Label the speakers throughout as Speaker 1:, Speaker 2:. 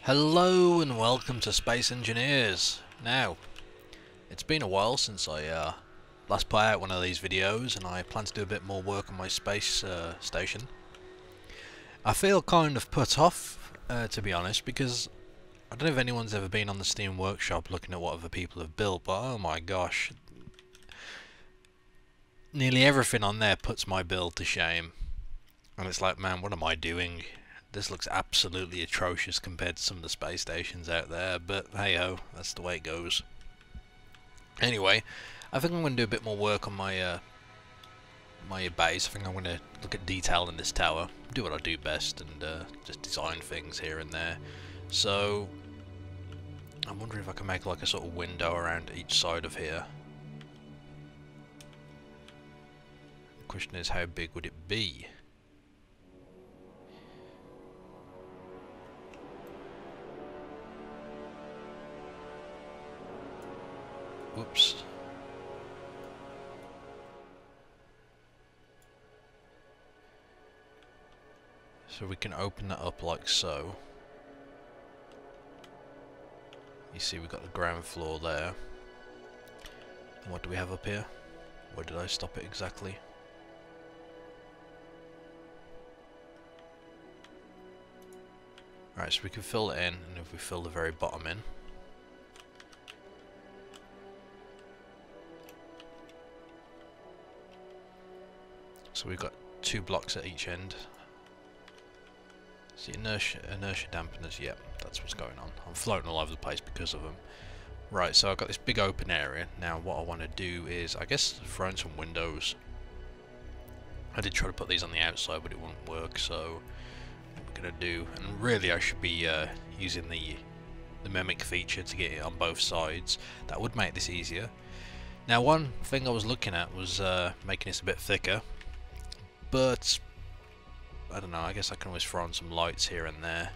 Speaker 1: Hello and welcome to Space Engineers. Now, it's been a while since I last put out one of these videos, and I plan to do a bit more work on my space station. I feel kind of put off, to be honest, because I don't know if anyone's ever been on the Steam Workshop looking at what other people have built, but oh my gosh, nearly everything on there puts my build to shame. And it's like, man, what am I doing? This looks absolutely atrocious compared to some of the space stations out there, but hey ho, that's the way it goes. Anyway, I think I'm going to do a bit more work on my my base. I think I'm going to look at detail in this tower, do what I do best, and just design things here and there. So I'm wondering if I can make like a sort of window around each side of here. The question is, how big would it be? Whoops. So we can open that up like so. You see we've got the ground floor there. And what do we have up here? Where did I stop it exactly? Right, so we can fill it in, and if we fill the very bottom in, so we've got 2 blocks at each end. See, inertia dampeners, yep, that's what's going on. I'm floating all over the place because of them. Right, so I've got this big open area. Now what I want to do is, I guess, throw in some windows. I did try to put these on the outside, but it won't work, so what we're going to do, and really I should be using the mimic feature to get it on both sides. That would make this easier. Now one thing I was looking at was making this a bit thicker, but I don't know, I guess I can always throw on some lights here and there.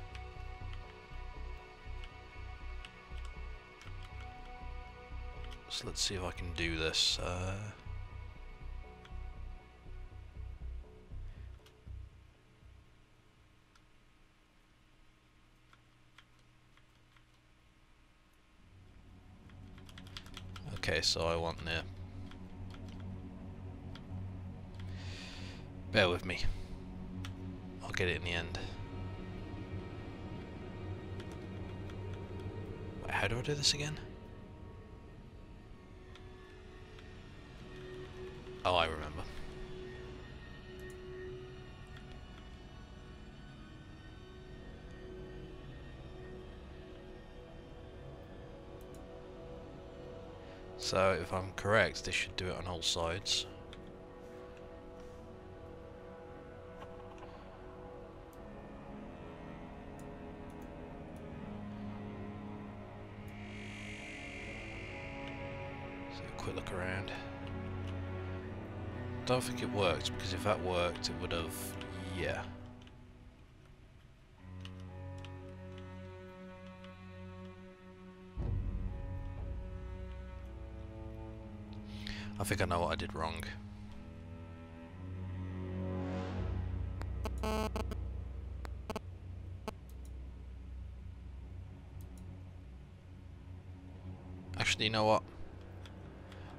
Speaker 1: So let's see if I can do this. Okay, so I want the... Bear with me. I'll get it in the end. Wait, how do I do this again? Oh, I remember. So, if I'm correct, this should do it on all sides. So, a quick look around. Don't think it worked, because if that worked, it would have... yeah. I think I know what I did wrong. Actually, you know what?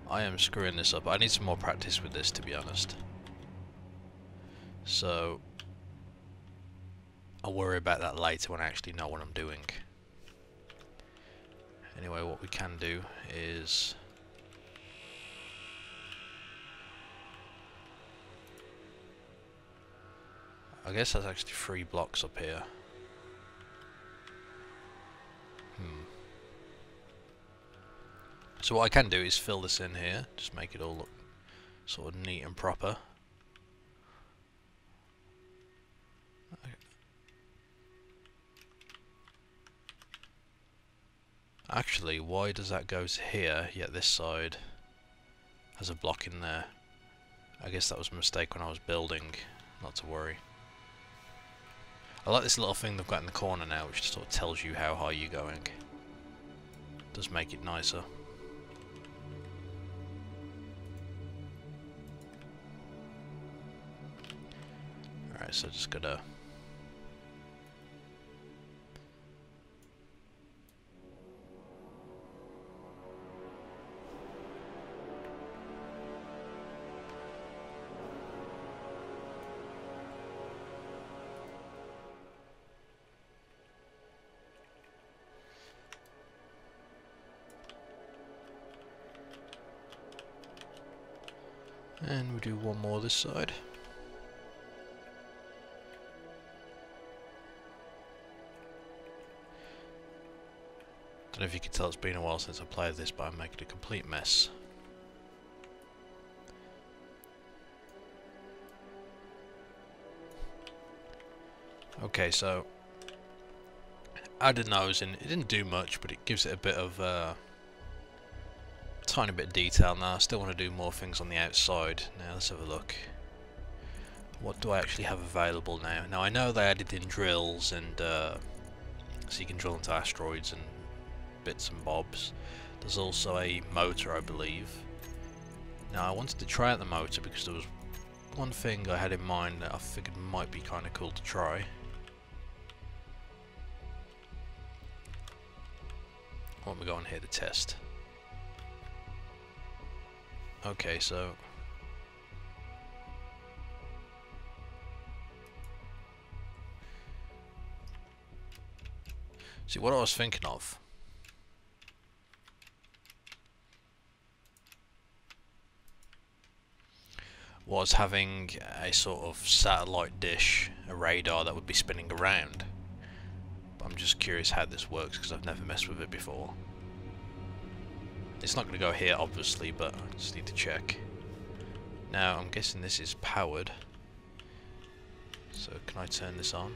Speaker 1: I am screwing this up. I need some more practice with this, to be honest. So I'll worry about that later when I actually know what I'm doing. Anyway, what we can do is... I guess that's actually 3 blocks up here. So what I can do is fill this in here, just make it all look sort of neat and proper. Actually, why does that go to here, yet this side has a block in there? I guess that was a mistake when I was building, not to worry. I like this little thing they've got in the corner now, which sort of tells you how high you're going. Does make it nicer. Alright, so just gotta And we do one more this side. Don't know if you can tell it's been a while since I played this, but I'm making a complete mess. Okay, so added those in. It didn't do much, but it gives it a bit of tiny bit of detail. Now I still want to do more things on the outside. Now let's have a look. What do I actually have available now? Now I know they added in drills and so you can drill into asteroids and bits and bobs. There's also a motor, I believe. Now I wanted to try out the motor because there was one thing I had in mind that I figured might be kind of cool to try. What am I going here to test? Okay, so see what I was thinking of was having a sort of satellite dish, a radar that would be spinning around. But I'm just curious how this works because I've never messed with it before. It's not going to go here obviously, but I just need to check. Now I'm guessing this is powered. So can I turn this on?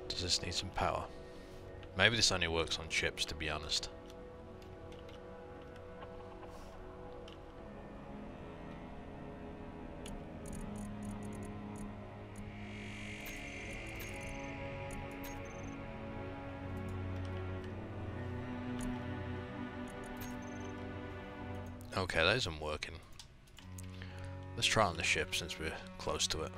Speaker 1: Does this need some power? Maybe this only works on chips, to be honest. Okay, that isn't working. Let's try on the ship since we're close to it.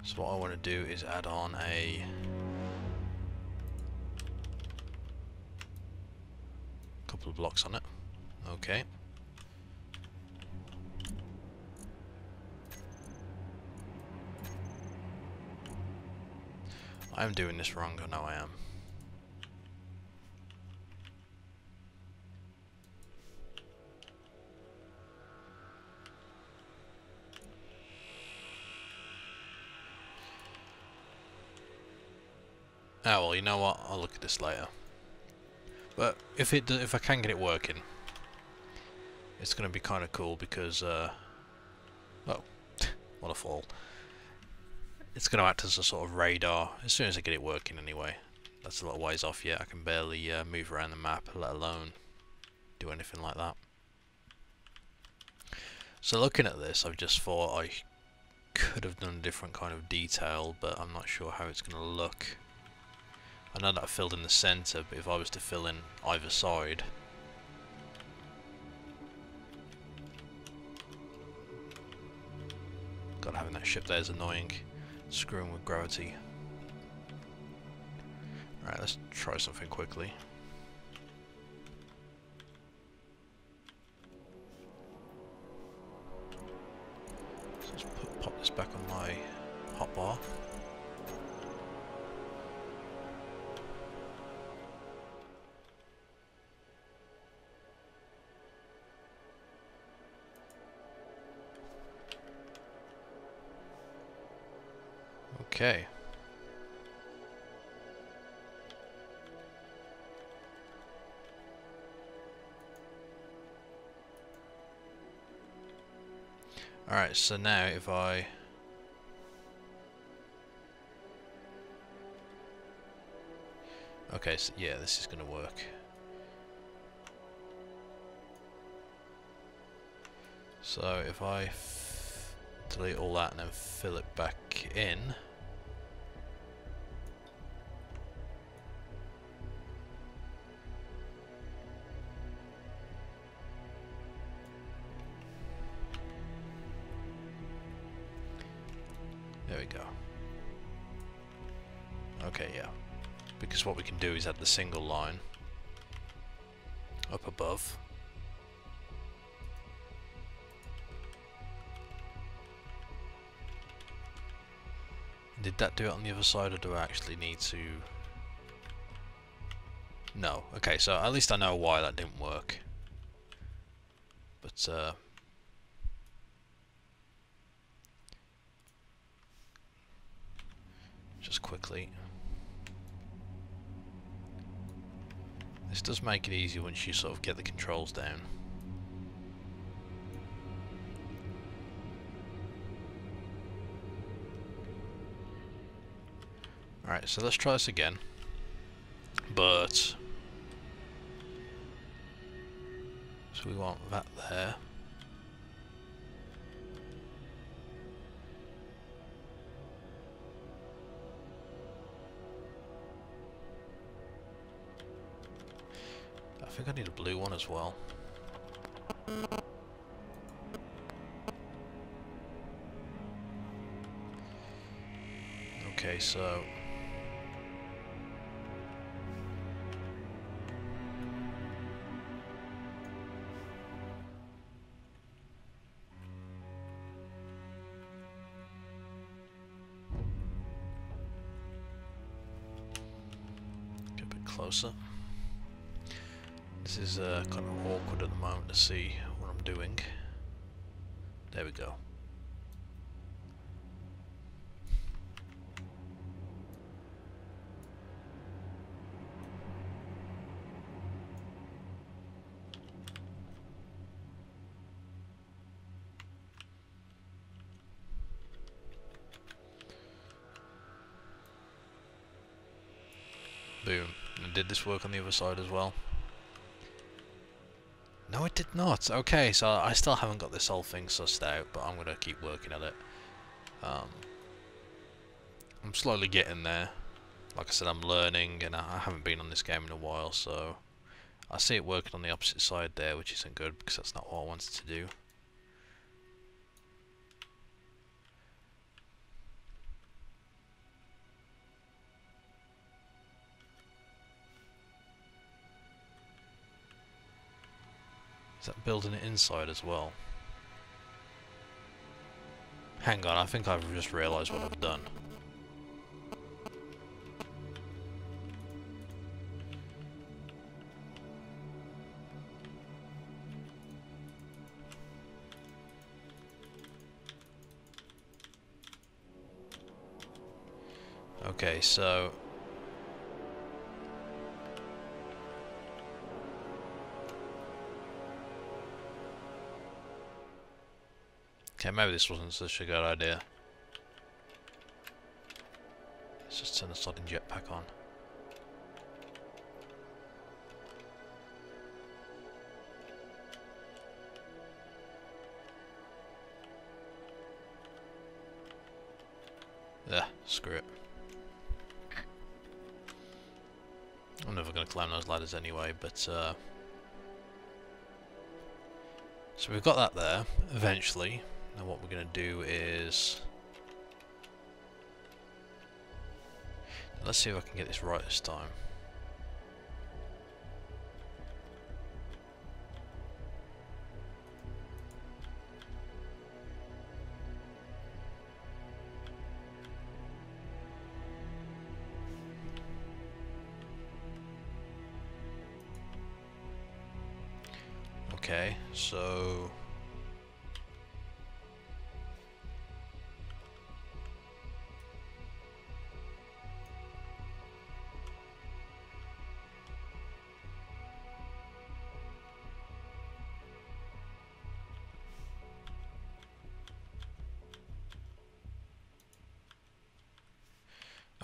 Speaker 1: So what I want to do is add on a couple of blocks on it. Okay. I'm doing this wrong, I know I am. Ah, well, you know what? I'll look at this later. But if I can get it working, it's going to be kind of cool because, oh, what a fall! It's going to act as a sort of radar as soon as I get it working. Anyway, that's a little ways off yet. I can barely move around the map, let alone do anything like that. So looking at this, I've just thought I could have done a different kind of detail, but I'm not sure how it's going to look. I know that I filled in the centre, but if I was to fill in either side, God, having that ship there is annoying. Screwing with gravity. Alright, let's try something quickly. So let's pop this back on my hotbar. Okay. Alright, so now if I okay, so yeah, this is going to work. So if I delete all that and then fill it back in. There we go. Okay, yeah. Because what we can do is add the single line up above. Did that do it on the other side, or do I actually need to... No. Okay, so at least I know why that didn't work. But, just quickly. This does make it easy once you sort of get the controls down. Alright, so let's try this again. But... so we want that there. I think I need a blue one as well. Okay, so... get a bit closer. This is kind of awkward at the moment to see what I'm doing. There we go. Boom. And did this work on the other side as well? No, it did not. Okay, so I still haven't got this whole thing sussed out, but I'm going to keep working at it. I'm slowly getting there. Like I said, I'm learning, and I haven't been on this game in a while, so... I see it working on the opposite side there, which isn't good, because that's not what I wanted to do. Is that building it inside as well? Hang on, I think I've just realised what I've done. Okay, so... okay, maybe this wasn't such a good idea. Let's just turn the sliding jetpack on. Yeah, screw it. I'm never going to climb those ladders anyway, but so we've got that there, eventually. Now what we're going to do is... let's see if I can get this right this time. Okay, so...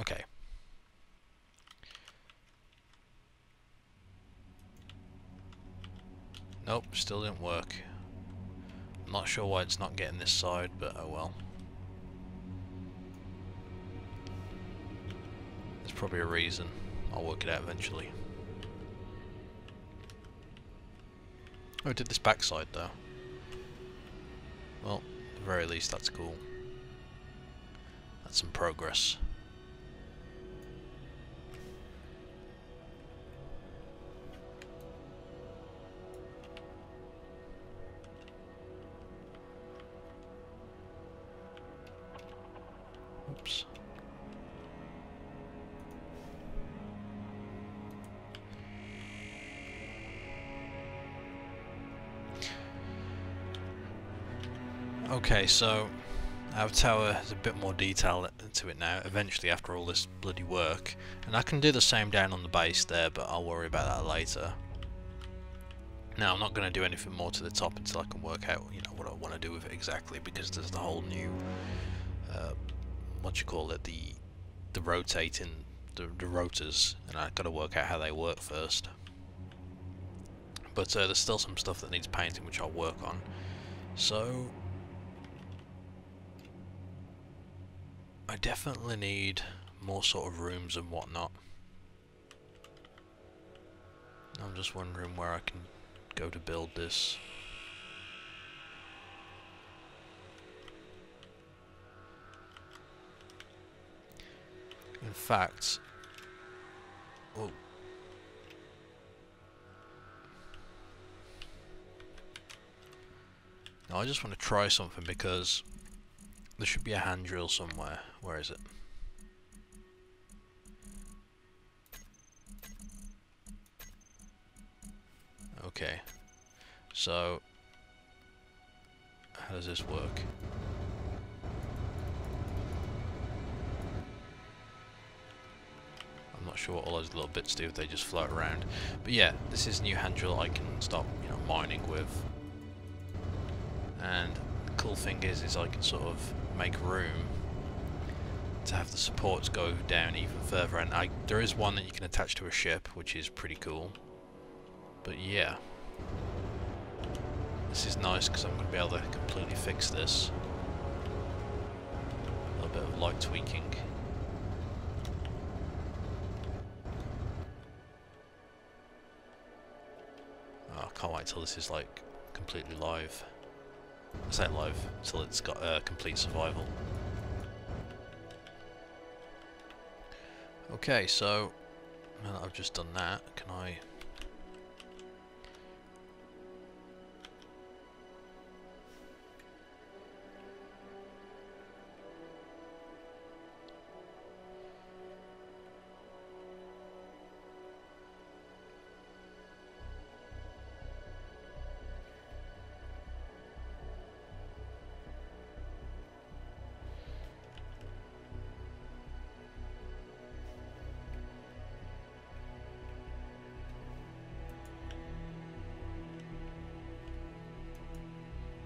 Speaker 1: okay. Nope, still didn't work. I'm not sure why it's not getting this side, but oh well. There's probably a reason. I'll work it out eventually. Oh, it did this backside though. Well, at the very least that's cool. That's some progress. Oops. Okay, so our tower has a bit more detail to it now, eventually after all this bloody work. And I can do the same down on the base there, but I'll worry about that later. Now, I'm not going to do anything more to the top until I can work out, you know, what I want to do with it exactly, because there's the whole new, what you call it, the rotating, the rotors, and I've got to work out how they work first. But there's still some stuff that needs painting, which I'll work on. So I definitely need more sort of rooms and whatnot. I'm just wondering where I can go to build this. In fact, oh, no, I just want to try something because there should be a hand drill somewhere. Where is it? Okay, so how does this work? I'm not sure what all those little bits do if they just float around. But yeah, this is a new hand drill I can start, you know, mining with. And the cool thing is I can sort of make room to have the supports go down even further. And there is one that you can attach to a ship, which is pretty cool. But yeah, this is nice because I'm going to be able to completely fix this. A little bit of light tweaking. Oh, I can't wait till this is like completely live. I say live until it's got complete survival. Okay, so now that I've just done that, can I?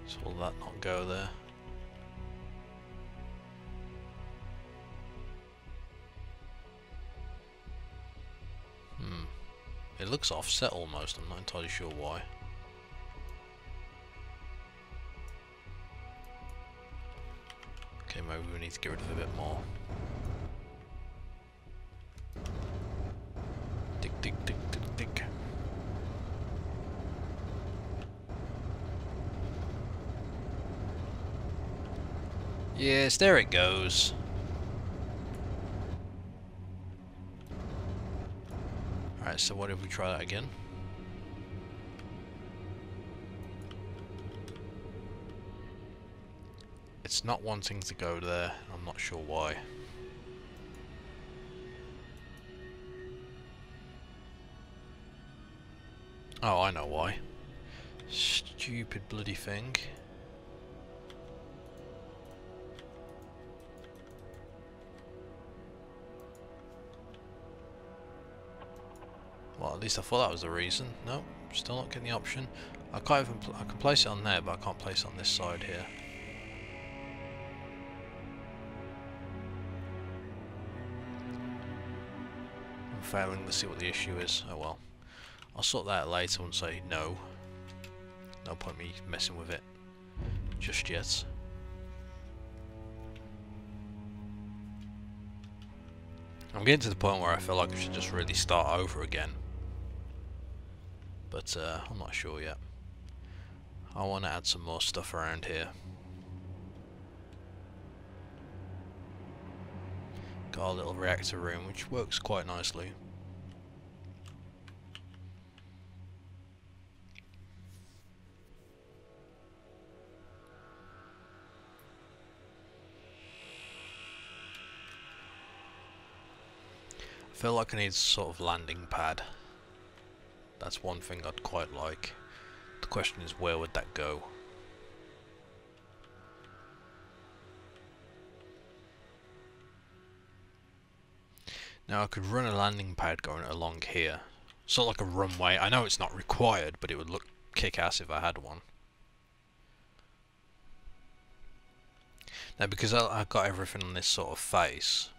Speaker 1: So will that not go there? It looks offset almost, I'm not entirely sure why. Okay, maybe we need to get rid of a bit more. Dig, dig, dig, dig, dig. Yes, there it goes. Alright, so what if we try that again? It's not wanting to go there, I'm not sure why. Oh, I know why. Stupid bloody thing. Well, at least I thought that was the reason. No, still not getting the option. I can't even. I can place it on there, but I can't place it on this side here. I'm failing to see what the issue is. Oh well. I'll sort that out later once I know. No point me messing with it just yet. I'm getting to the point where I feel like I should just really start over again. But I'm not sure yet. I want to add some more stuff around here. Got a little reactor room which works quite nicely. I feel like I need sort of landing pad. That's one thing I'd quite like. The question is, where would that go? Now I could run a landing pad going along here. Sort of like a runway. I know it's not required, but it would look kick-ass if I had one. Now because I got everything on this sort of face,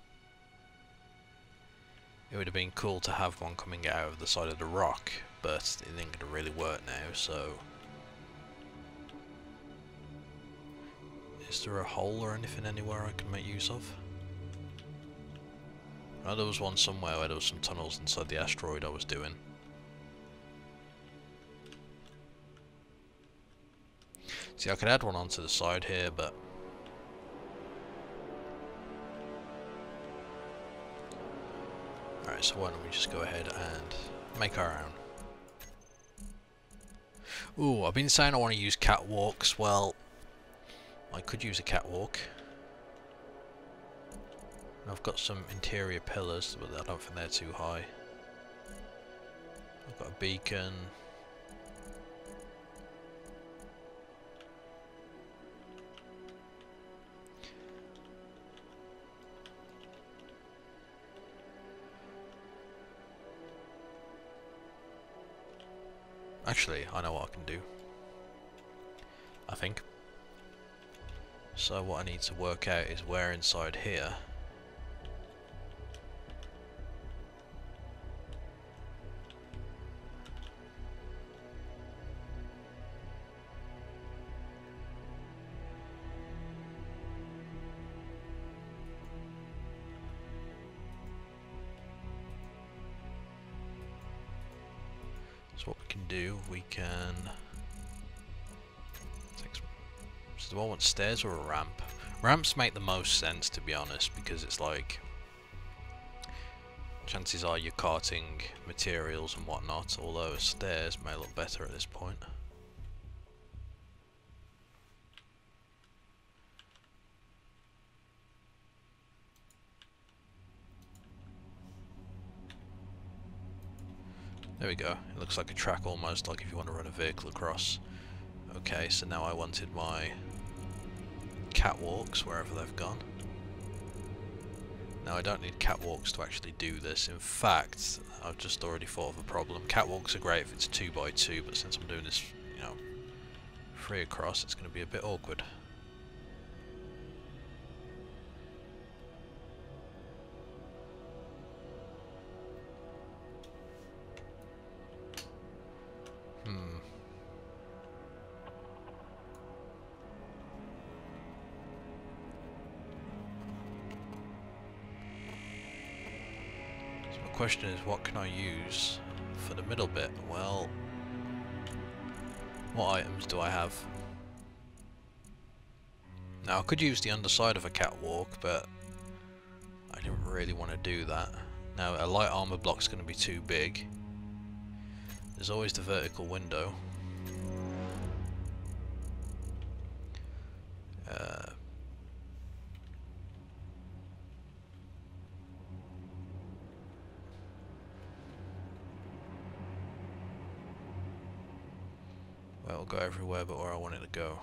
Speaker 1: it would have been cool to have one coming out of the side of the rock, but it ain't gonna really work now, so... Is there a hole or anything anywhere I can make use of? Oh, there was one somewhere where there was some tunnels inside the asteroid I was doing. See, I could add one onto the side here, but... Alright, so why don't we just go ahead and make our own. Ooh, I've been saying I want to use catwalks. Well, I could use a catwalk. I've got some interior pillars, but I don't think they're too high. I've got a beacon. Actually, I know what I can do. I think. So what I need to work out is where inside here so what we can do, we can take some, so do I want stairs or a ramp? Ramps make the most sense, to be honest, because it's like chances are you're carting materials and whatnot, although stairs may look better at this point. There we go. It looks like a track almost, like if you want to run a vehicle across. Okay, so now I wanted my catwalks wherever they've gone. Now I don't need catwalks to actually do this. In fact, I've just already thought of a problem. Catwalks are great if it's 2x2, but since I'm doing this, you know, 3 across, it's going to be a bit awkward. Question is, what can I use for the middle bit? Well, what items do I have? Now I could use the underside of a catwalk, but I didn't really want to do that. Now a light armor block's going to be too big. There's always the vertical window. Well, it'll go everywhere but where I want it to go.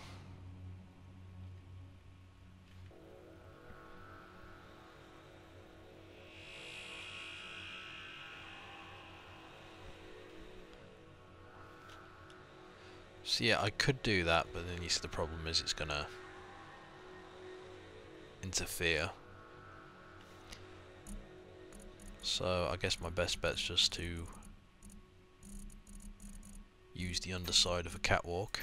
Speaker 1: So yeah, I could do that, but then you see the problem is it's gonna interfere. So I guess my best bet's just to use the underside of a catwalk.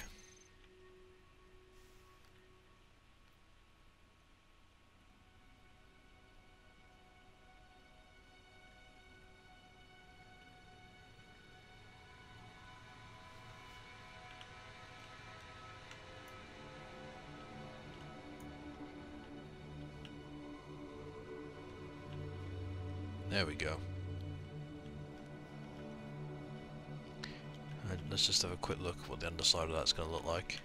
Speaker 1: There we go. And let's just have a quick look at what the underside of that's going to look like.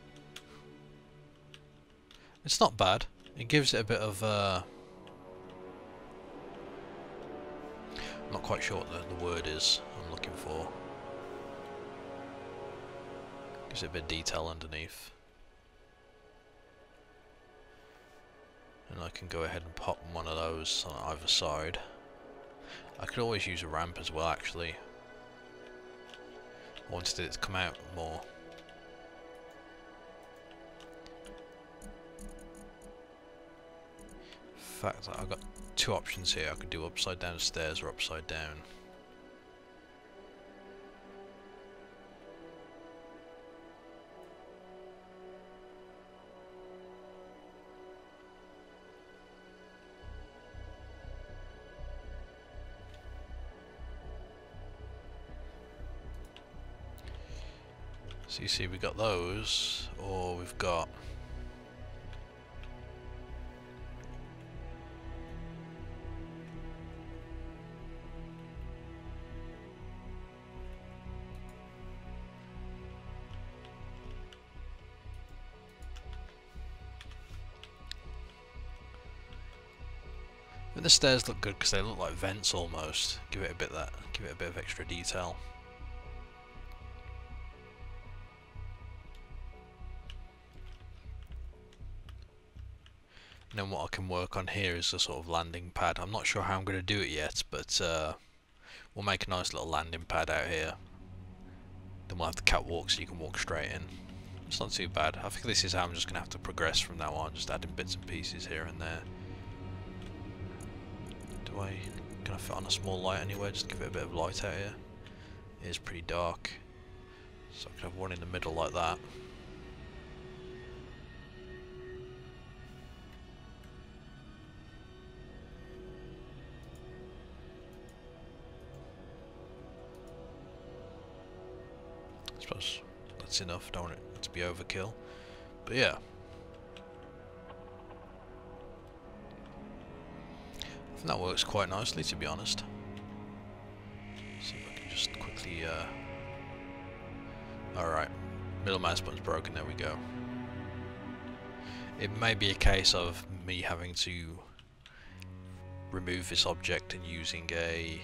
Speaker 1: It's not bad. It gives it a bit of I'm not quite sure what the word is I'm looking for. Gives it a bit of detail underneath. And I can go ahead and pop one of those on either side. I could always use a ramp as well, actually. I wanted it to come out more. In fact, I've got two options here. I could do upside down stairs or upside down. So you see, we got those, or we've got the stairs look good because they look like vents almost. Give it a bit of extra detail. And then what I can work on here is a sort of landing pad. I'm not sure how I'm going to do it yet, but we'll make a nice little landing pad out here. Then we'll have the catwalk so you can walk straight in. It's not too bad. I think this is how I'm just going to have to progress from now on, just adding bits and pieces here and there. Can I fit on a small light anywhere, just to give it a bit of light out here? It is pretty dark, so I could have one in the middle like that. I suppose that's enough, don't want it to be overkill, but yeah. That works quite nicely, to be honest. See if I can just quickly. Alright, middle mouse button's broken. There we go. It may be a case of me having to remove this object and using a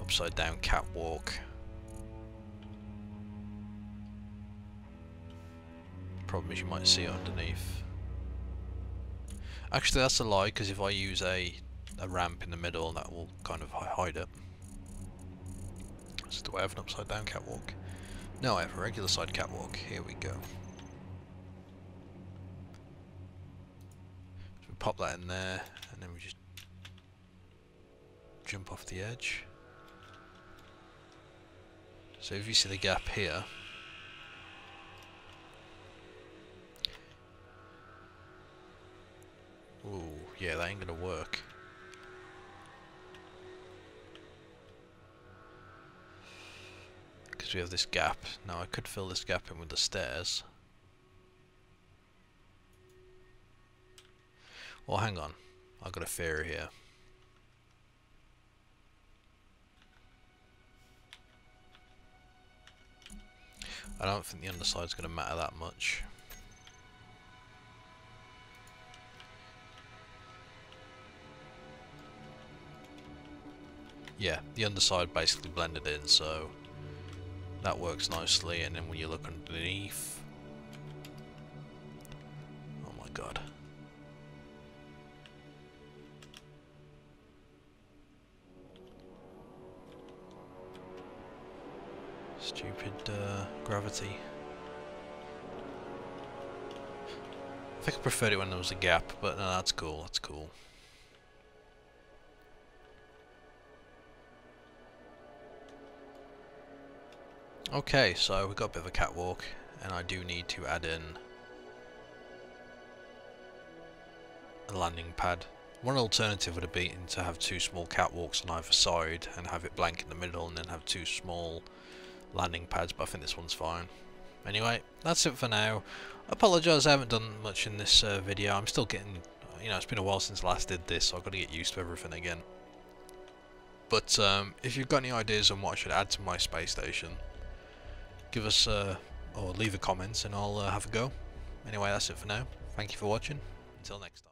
Speaker 1: upside down catwalk. Problem is, you might see it underneath. Actually, that's a lie, because if I use a ramp in the middle, that will kind of hide it. So do I have an upside down catwalk? No, I have a regular side catwalk. Here we go. So we pop that in there, and then we just jump off the edge. So if you see the gap here, ooh, yeah, that ain't gonna work. Because we have this gap. Now I could fill this gap in with the stairs. Well, hang on. I've got a theory here. I don't think the underside's gonna matter that much. Yeah, the underside basically blended in, so that works nicely. And then when you look underneath, oh my god, stupid gravity. I think I preferred it when there was a gap, but no, that's cool, that's cool. Okay, so we've got a bit of a catwalk, and I do need to add in a landing pad. One alternative would have been to have two small catwalks on either side and have it blank in the middle, and then have two small landing pads, but I think this one's fine. Anyway, that's it for now. I apologise I haven't done much in this video. I'm still getting, you know, it's been a while since I last did this, so I've got to get used to everything again. But if you've got any ideas on what I should add to my space station, give us or leave a comment and I'll have a go. Anyway, that's it for now. Thank you for watching. Until next time.